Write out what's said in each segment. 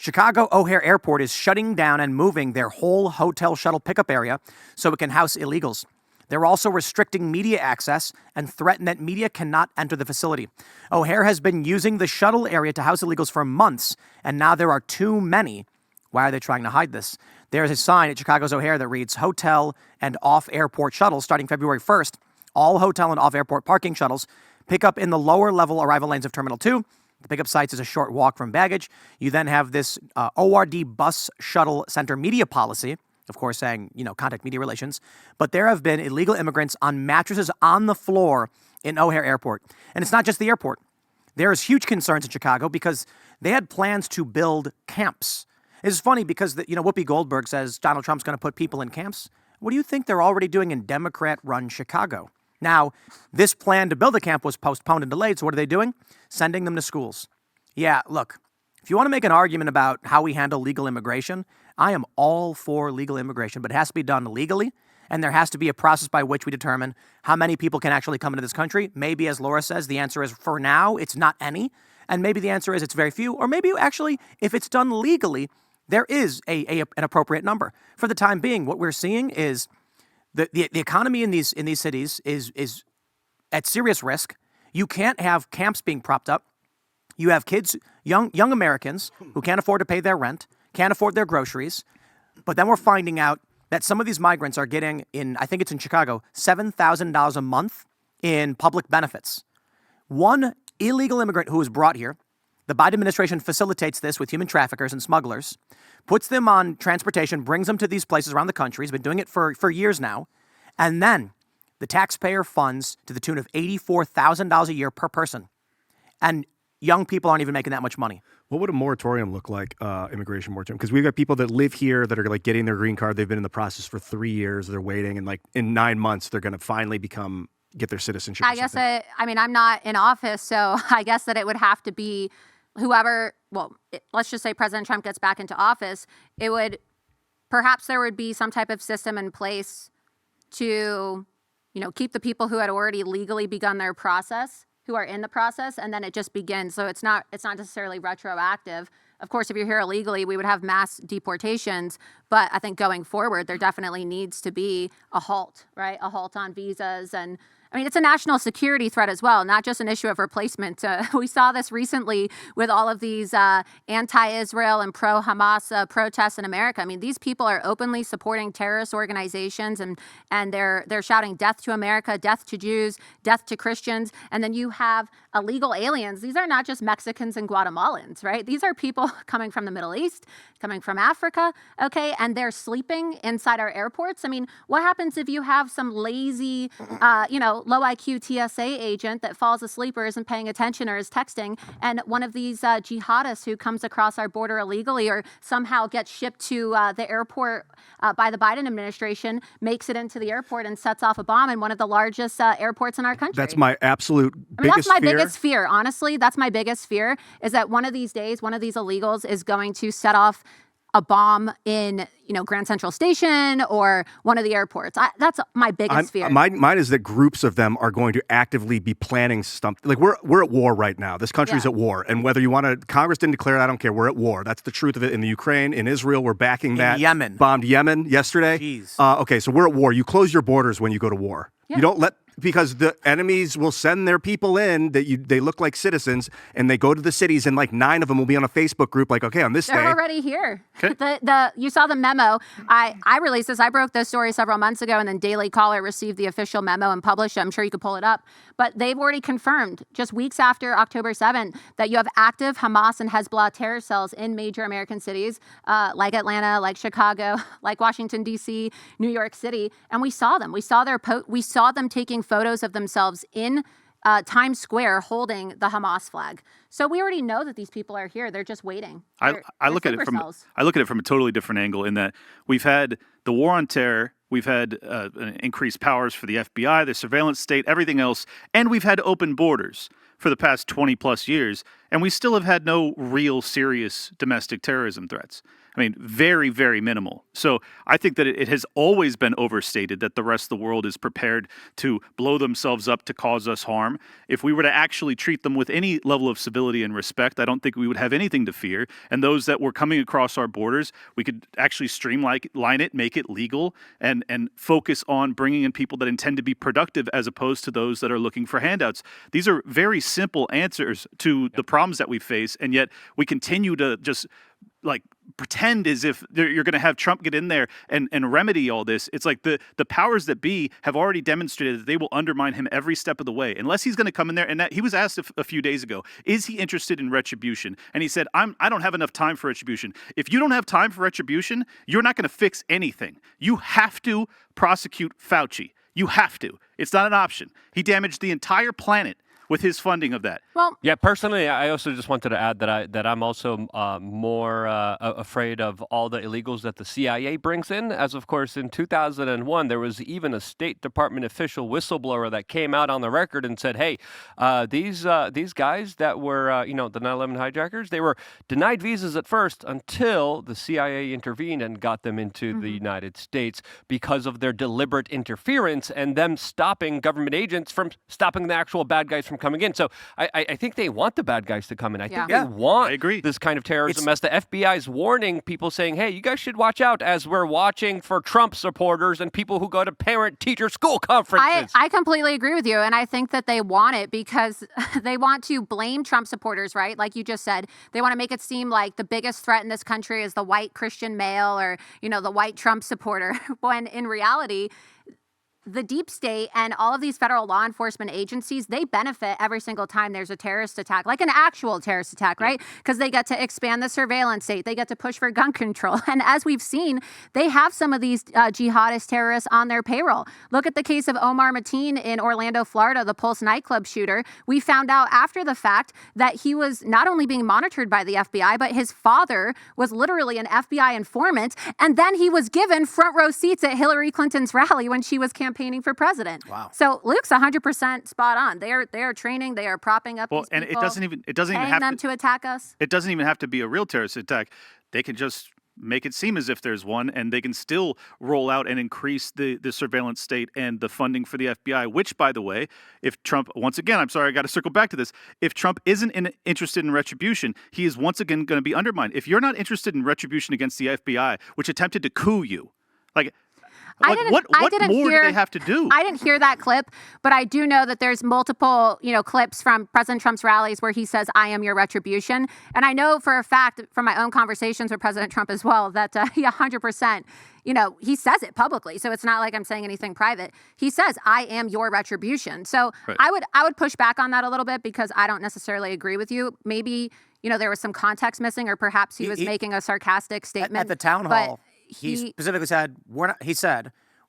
Chicago O'Hare Airport is shutting down and moving their whole hotel shuttle pickup area so it can house illegals. They're also restricting media access and threaten that media cannot enter the facility. O'Hare has been using the shuttle area to house illegals for months, and now there are too many. Why are they trying to hide this? There's a sign at Chicago's O'Hare that reads, Hotel and Off-Airport Shuttles starting February 1st. All hotel and off-airport parking shuttles pick up in the lower level arrival lanes of Terminal 2. The pickup sites is a short walk from baggage. You then have this ORD bus shuttle center media policy, of course saying, contact media relations. But there have been illegal immigrants on mattresses on the floor in O'Hare Airport. And it's not just the airport. There's huge concerns in Chicago because they had plans to build camps. It's funny because, Whoopi Goldberg says Donald Trump's going to put people in camps. What do you think they're already doing in Democrat-run Chicago? Now, this plan to build a camp was postponed and delayed, so what are they doing? Sending them to schools. Yeah, look, if you want to make an argument about how we handle legal immigration, I am all for legal immigration, but it has to be done legally, and there has to be a process by which we determine how many people can actually come into this country. Maybe, as Laura says, the answer is, for now, it's not any, and maybe the answer is it's very few, or maybe actually, if it's done legally, there is an appropriate number. For the time being, what we're seeing is the economy in these cities is at serious risk. You can't have camps being propped up. You have kids, young Americans who can't afford to pay their rent, can't afford their groceries. But then we're finding out that some of these migrants are getting, I think it's in Chicago, $7,000 a month in public benefits. One illegal immigrant who was brought here, the Biden administration facilitates this with human traffickers and smugglers, puts them on transportation, brings them to these places around the country. He's been doing it for years now. And then the taxpayer funds to the tune of $84,000 a year per person. And young people aren't even making that much money. What would a moratorium look like, immigration moratorium? Because we've got people that live here that are getting their green card. They've been in the process for 3 years. They're waiting. And in 9 months, they're going to finally get their citizenship. I'm not in office, so I guess that it would have to be whoever, let's just say President Trump gets back into office, perhaps there would be some type of system in place to, keep the people who had already legally begun their process, who are in the process, and then it just begins. So it's not necessarily retroactive. Of course, if you're here illegally, we would have mass deportations, but I think going forward, there definitely needs to be a halt, right? A halt on visas. And it's a national security threat as well, not just an issue of replacement. We saw this recently with all of these anti-Israel and pro-Hamas protests in America. These people are openly supporting terrorist organizations, and they're shouting death to America, death to Jews, death to Christians. And then you have illegal aliens. These are not just Mexicans and Guatemalans, right? These are people coming from the Middle East, coming from Africa, okay? And they're sleeping inside our airports. What happens if you have some lazy, low IQ TSA agent that falls asleep or isn't paying attention or is texting, and one of these jihadists who comes across our border illegally or somehow gets shipped to the airport by the Biden administration, makes it into the airport and sets off a bomb in one of the largest airports in our country? That's my absolute biggest fear. That's my biggest fear, honestly. That's my biggest fear, is that one of these days, one of these illegals is going to set off a bomb in, Grand Central Station or one of the airports. That's my biggest fear. Mine is that groups of them are going to actively be planning something. We're at war right now. This country's at war. And whether you want to, Congress didn't declare it, I don't care. We're at war. That's the truth of it. In the Ukraine, in Israel, we're backing that. In Yemen. Bombed Yemen yesterday. Jeez. Okay, so we're at war. You close your borders when you go to war. Yeah. You don't because the enemies will send their people in they look like citizens, and they go to the cities, and 9 of them will be on a Facebook group okay, on this day. They're already here. Okay. You saw the memo. I released this. I broke this story several months ago, and then Daily Caller received the official memo and published it. I'm sure you could pull it up. But they've already confirmed, just weeks after October 7th, that you have active Hamas and Hezbollah terror cells in major American cities, like Atlanta, like Chicago, like Washington, D.C., New York City. And we saw them. We saw them taking photos of themselves in Times Square holding the Hamas flag. So we already know that these people are here. They're just waiting. I look at it from a totally different angle, in that we've had the war on terror, we've had increased powers for the FBI, the surveillance state, everything else, and we've had open borders for the past 20 plus years. And we still have had no real serious domestic terrorism threats. I mean, very, very minimal. So I think that it has always been overstated that the rest of the world is prepared to blow themselves up to cause us harm. If we were to actually treat them with any level of civility and respect, I don't think we would have anything to fear. And those that were coming across our borders, we could actually streamline it, make it legal, and focus on bringing in people that intend to be productive as opposed to those that are looking for handouts. These are very simple answers to the problems that we face, and yet we continue to just pretend as if you're going to have Trump get in there and remedy all this. It's like the powers that be have already demonstrated that they will undermine him every step of the way, unless he's going to come in there. And that he was asked a few days ago, is he interested in retribution? And he said, I don't have enough time for retribution. If you don't have time for retribution, you're not going to fix anything. You have to prosecute Fauci. You have to. It's not an option. He damaged the entire planet with his funding of that. Well, yeah, personally, I also just wanted to add that I'm also more afraid of all the illegals that the CIA brings in. As of course, in 2001, there was even a State Department official whistleblower that came out on the record and said, "Hey, these guys that were the 9/11 hijackers, they were denied visas at first until the CIA intervened and got them into the United States because of their deliberate interference and them stopping government agents from stopping the actual bad guys from coming in." So I think they want the bad guys to come in. I think they want I agree. this kind of terrorism, as the FBI is warning people, saying, hey, you guys should watch out, as we're watching for Trump supporters and people who go to parent-teacher school conferences. I completely agree with you, and I think that they want it because they want to blame Trump supporters, right? Like you just said, they want to make it seem like the biggest threat in this country is the white Christian male or, the white Trump supporter, when in reality, the deep state and all of these federal law enforcement agencies, they benefit every single time there's a terrorist attack, like an actual terrorist attack, right? Because they get to expand the surveillance state. They get to push for gun control. And as we've seen, they have some of these jihadist terrorists on their payroll. Look at the case of Omar Mateen in Orlando, Florida, the Pulse nightclub shooter. We found out after the fact that he was not only being monitored by the FBI, but his father was literally an FBI informant. And then he was given front row seats at Hillary Clinton's rally when she was campaigning for president. Wow. So Luke's 100% spot on. They are training. They are propping up. Well, these and people, it doesn't even paying have them to attack us. It doesn't even have to be a real terrorist attack. They can just make it seem as if there's one, and they can still roll out and increase the surveillance state and the funding for the FBI, which, by the way, if Trump, once again, I'm sorry, I got to circle back to this. If Trump isn't interested in retribution, he is once again going to be undermined. If you're not interested in retribution against the FBI, which attempted to coup you, what more do they have to do? I didn't hear that clip, but I do know that there's multiple, clips from President Trump's rallies where he says, "I am your retribution." And I know for a fact from my own conversations with President Trump as well that he 100%, he says it publicly. So it's not like I'm saying anything private. He says, "I am your retribution." So right. I would push back on that a little bit because I don't necessarily agree with you. Maybe, there was some context missing, or perhaps he was making a sarcastic statement. At the town hall, he specifically said,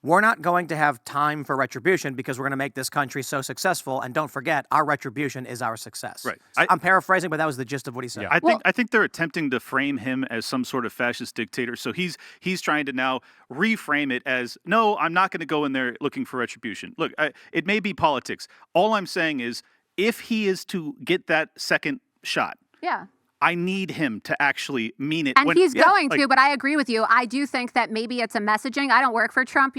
we're not going to have time for retribution because we're going to make this country so successful. And don't forget, our retribution is our success. Right. So I'm paraphrasing, but that was the gist of what he said. Yeah. I think they're attempting to frame him as some sort of fascist dictator. So he's trying to now reframe it as, no, I'm not going to go in there looking for retribution. Look, it may be politics. All I'm saying is, if he is to get that second shot, I need him to actually mean it. And he's going to, but I agree with you. I do think that maybe it's a messaging. I don't work for Trump,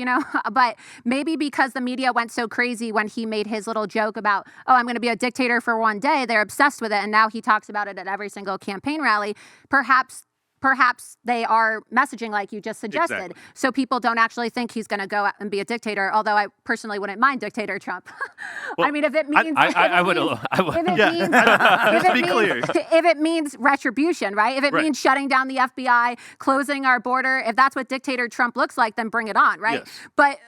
but maybe because the media went so crazy when he made his little joke about, I'm going to be a dictator for one day, they're obsessed with it. And now he talks about it at every single campaign rally. Perhaps they are messaging like you just suggested. Exactly. So people don't actually think he's going to go out and be a dictator, although I personally wouldn't mind dictator Trump. Well, I mean, if it means... I would. If it means retribution, right? If it means shutting down the FBI, closing our border, if that's what dictator Trump looks like, then bring it on, right? Yes. But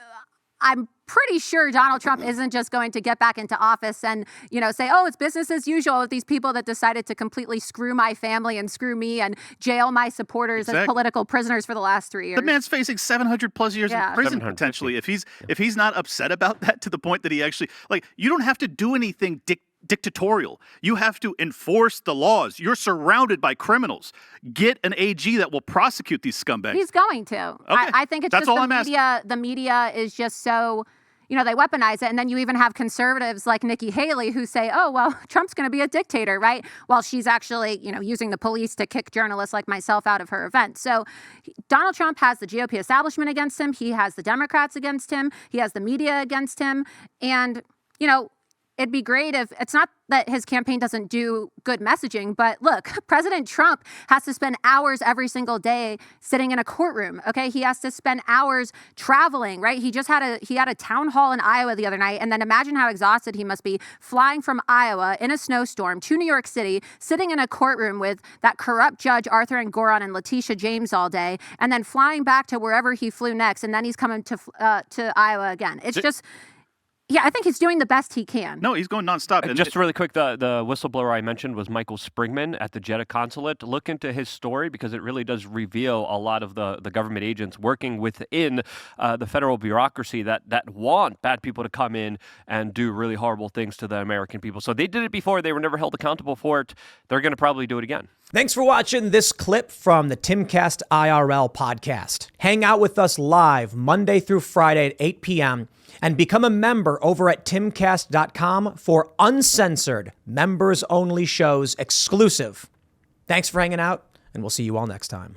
I'm pretty sure Donald Trump isn't just going to get back into office and, say, it's business as usual with these people that decided to completely screw my family and screw me and jail my supporters as political prisoners for the last 3 years. The man's facing 700 plus years in prison potentially. If he's not upset about that to the point that he actually, you don't have to do anything dictatorial. You have to enforce the laws. You're surrounded by criminals. Get an AG that will prosecute these scumbags. He's going to. Okay. I think it's That's just all the media is just so, they weaponize it. And then you even have conservatives like Nikki Haley who say, oh, well, Trump's going to be a dictator, right? While she's actually, using the police to kick journalists like myself out of her event. So Donald Trump has the GOP establishment against him. He has the Democrats against him. He has the media against him. And, it'd be great if it's not that his campaign doesn't do good messaging, but look, President Trump has to spend hours every single day sitting in a courtroom. Okay. He has to spend hours traveling, right? He had a town hall in Iowa the other night. And then imagine how exhausted he must be flying from Iowa in a snowstorm to New York City, sitting in a courtroom with that corrupt judge, Arthur Engoron and Letitia James all day, and then flying back to wherever he flew next. And then he's coming to Iowa again. It's just, yeah, I think he's doing the best he can. No, he's going nonstop. And just really quick, the whistleblower I mentioned was Michael Springman at the Jeddah consulate. Look into his story because it really does reveal a lot of the government agents working within the federal bureaucracy that want bad people to come in and do really horrible things to the American people. So they did it before. They were never held accountable for it. They're going to probably do it again. Thanks for watching this clip from the Timcast IRL podcast. Hang out with us live Monday through Friday at 8 p.m. and become a member over at timcast.com for uncensored, members-only shows exclusive. Thanks for hanging out, and we'll see you all next time.